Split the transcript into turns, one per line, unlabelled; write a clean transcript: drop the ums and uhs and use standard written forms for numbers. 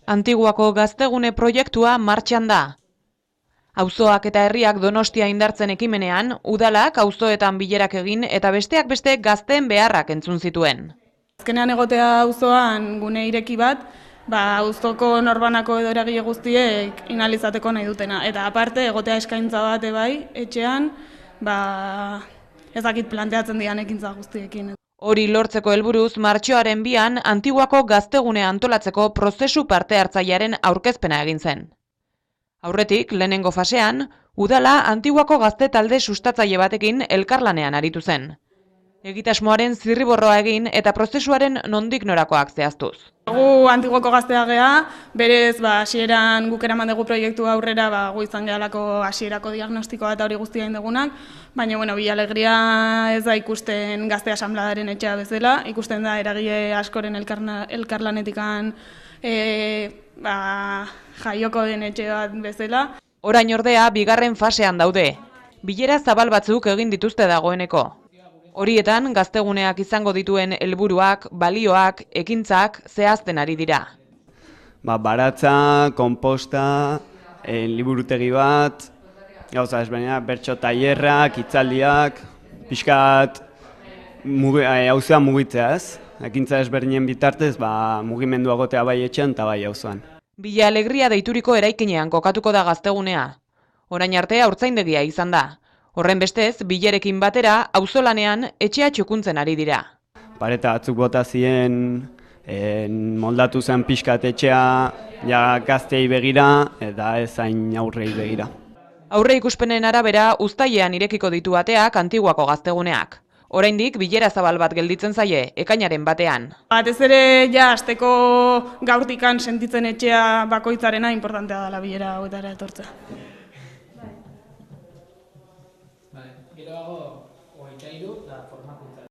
Antiguako gaztegune proiektua martxan da. Auzoak eta herriak Donostia indartzen ekimenean, udalak auzoetan bilerak egin eta besteak beste gazteen beharrak entzun zituen.
Azkenean egotea auzoan gune ireki bat, auzoko norbanako edo eragile guztiek inalizateko nahi dutena. Eta aparte egotea eskaintza bat bai, etxean, ez dakit planteatzen dian ekintza guztiekin.
Hori lortzeko helburuz, martxoaren 2an Antiguako gaztegunea antolatzeko prozesu parte hartzailearen aurkezpena egin zen. Aurretik, lehenengo fasean, udala Antiguako gazte talde sustatzaile batekin elkarlanean aritu zen. Egitasmoaren zirriborroa egin eta prozesuaren nondik norakoak zehaztuz.
Gu Antiguoko gaztea gea, berez hasieran guk eraman dugu proiektu aurrera gu izan gehalako hasierako diagnostikoa eta hori guztia indegunak, baina Villa Alegria ez da ikusten gazte asanbladaren etxea bezala, ikusten da eragile askoren elkarlanetikan jaioko den etxe bat bezala.
Orain ordea, bigarren fasean daude. Bilera zabal batzuk egin dituzte dagoeneko. Horietan, gazteguneak izango dituen helburuak, balioak, ekintzak zehazten ari dira.
Baratza, konposta, liburutegi bat, gauza ezberdina, bertso tailerrak, hitzaldiak, pixkat auzoan mugitzea ez. Ekintza ezberdinen bitartez, mugimendua egotea bai etxean eta bai auzoan.
Villa Alegria deituriko eraikinean kokatuko da gaztegunea. Orain arte haurtzaindegia izan da. Horren bestez, bilerekin batera, auzolanean etxea txukuntzen ari dira.
Pareta batzuk bota ziren, moldatu zen pixkat etxea gaztei begira eta ez hain aurrei begira.
Aurre ikuspenen arabera, uztailean irekiko ditu ateak Antiguako gazteguneak. Oraindik bilera zabal bat gelditzen zaie, ekainaren batean.
Batez ere, hasteko gaurtikan sentitzen etxea bakoitzarena importantea dela bilera hauetara etortzea.
Geroago, 23 da formakuntza.